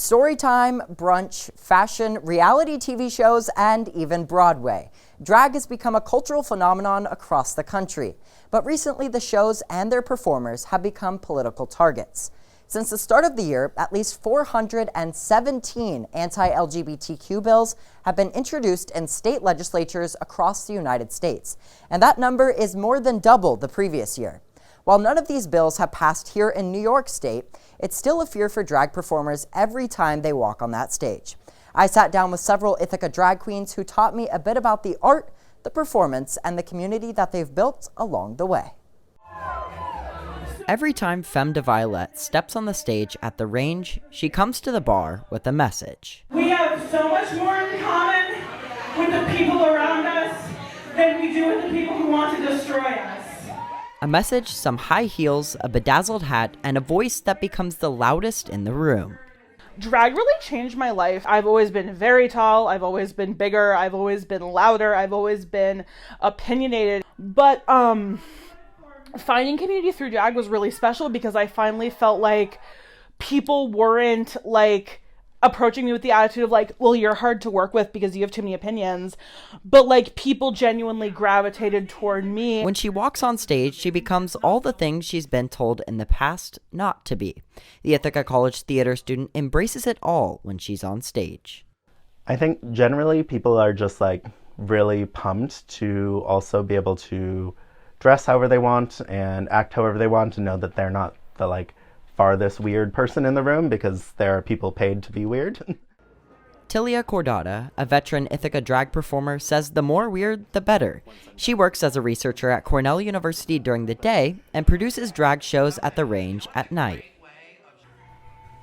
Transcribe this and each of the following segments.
Storytime, brunch, fashion, reality TV shows, and even Broadway. Drag has become a cultural phenomenon across the country, but recently the shows and their performers have become political targets. Since the start of the year, at least 417 anti-LGBTQ bills have been introduced in state legislatures across the United States, and that number is more than double the previous year. While none of these bills have passed here in New York State, it's still a fear for drag performers every time they walk on that stage. I sat down with several Ithaca drag queens who taught me a bit about the art, the performance, and the community that they've built along the way. Every time Femme de Violette steps on the stage at the Range, she comes to the bar with a message. We have so much more in common with the people around us than we do with the people who want to destroy us. A message, some high heels, a bedazzled hat, and a voice that becomes the loudest in the room. Drag really changed my life. I've always been very tall, I've always been bigger, I've always been louder, I've always been opinionated. But finding community through drag was really special because I finally felt like people weren't like approaching me with the attitude of like, well, you're hard to work with because you have too many opinions, but like people genuinely gravitated toward me. When she walks on stage, she becomes all the things she's been told in the past not to be. The Ithaca College theater student embraces it all when she's on stage. I think generally people are just like really pumped to also be able to dress however they want and act however they want, and know that they're not the like farthest weird person in the room because there are people paid to be weird. Tilia Cordata, a veteran Ithaca drag performer, says the more weird, the better. She works as a researcher at Cornell University during the day and produces drag shows at the Range at night.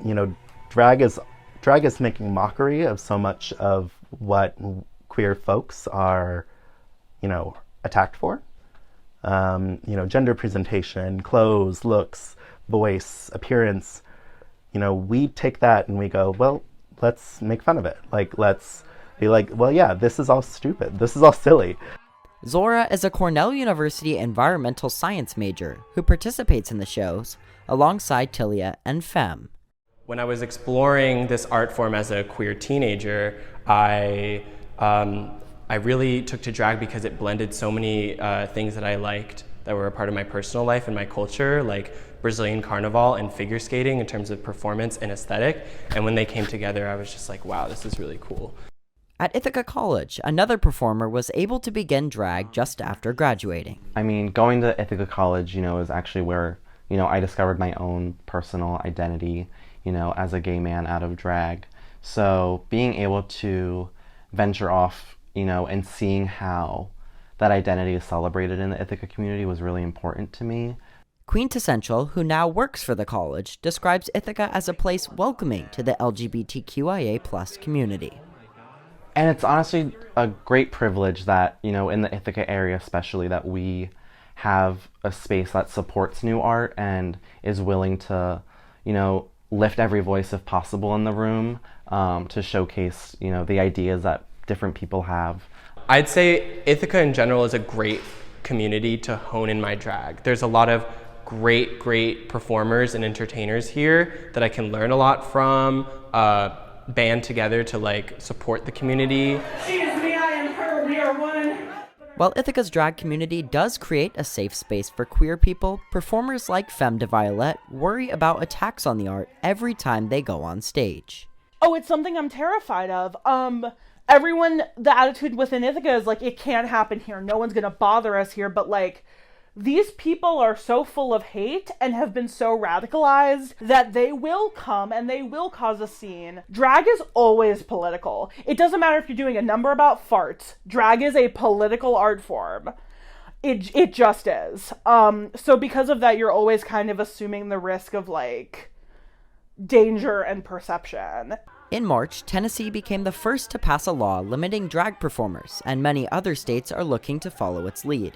You know, drag is making mockery of so much of what queer folks are, you know, attacked for. You know, gender presentation, clothes, looks, voice, appearance. You know, we take that and we go, well, let's make fun of it. Like, let's be like, well, yeah, this is all stupid. This is all silly. Zorra is a Cornell University environmental science major who participates in the shows alongside Tilia and Femme. When I was exploring this art form as a queer teenager, I really took to drag because it blended so many things that I liked that were a part of my personal life and my culture, like Brazilian carnival and figure skating in terms of performance and aesthetic. And when they came together, I was just like, wow, this is really cool. At Ithaca College, another performer was able to begin drag just after graduating. I mean, going to Ithaca College, you know, is actually where, you know, I discovered my own personal identity, you know, as a gay man out of drag. So being able to venture off, you know, and seeing how that identity is celebrated in the Ithaca community was really important to me. Queen Tessential, who now works for the college, describes Ithaca as a place welcoming to the LGBTQIA+ community. And it's honestly a great privilege that, you know, in the Ithaca area especially, that we have a space that supports new art and is willing to, you know, lift every voice if possible in the room, to showcase, you know, the ideas that different people have. I'd say Ithaca in general is a great community to hone in my drag. There's a lot of great performers and entertainers here that I can learn a lot from, band together to like support the community. She is me, I am her, we are one. While Ithaca's drag community does create a safe space for queer people, performers like Femme de Violette worry about attacks on the art every time they go on stage. Oh, it's something I'm terrified of. Everyone, the attitude within Ithaca is like, it can't happen here. No one's gonna bother us here. But like, these people are so full of hate and have been so radicalized that they will come and they will cause a scene. Drag is always political. It doesn't matter if you're doing a number about farts. Drag is a political art form. It just is. So because of that, you're always kind of assuming the risk of like danger and perception. In March, Tennessee became the first to pass a law limiting drag performers, and many other states are looking to follow its lead.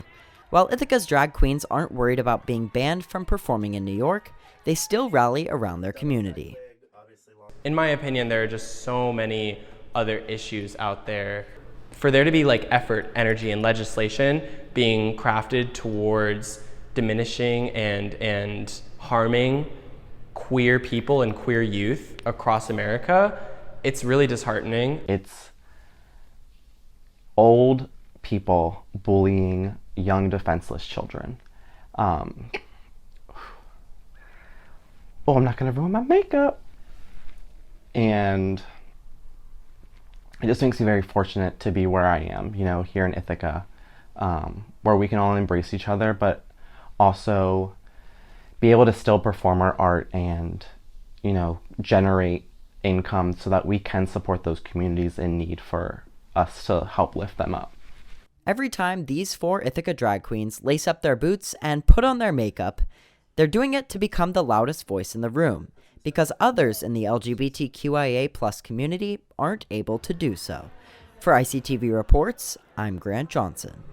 While Ithaca's drag queens aren't worried about being banned from performing in New York, they still rally around their community. In my opinion, there are just so many other issues out there. For there to be like effort, energy, and legislation being crafted towards diminishing and harming queer people and queer youth across America, it's really disheartening. It's old people bullying young defenseless children. Oh, I'm not gonna ruin my makeup. And it just makes me very fortunate to be where I am, you know, here in Ithaca, where we can all embrace each other, but also be able to still perform our art and, you know, generate income so that we can support those communities in need for us to help lift them up. Every time these 4 Ithaca drag queens lace up their boots and put on their makeup, they're doing it to become the loudest voice in the room, because others in the LGBTQIA+ community aren't able to do so. For ICTV Reports, I'm Grant Johnson.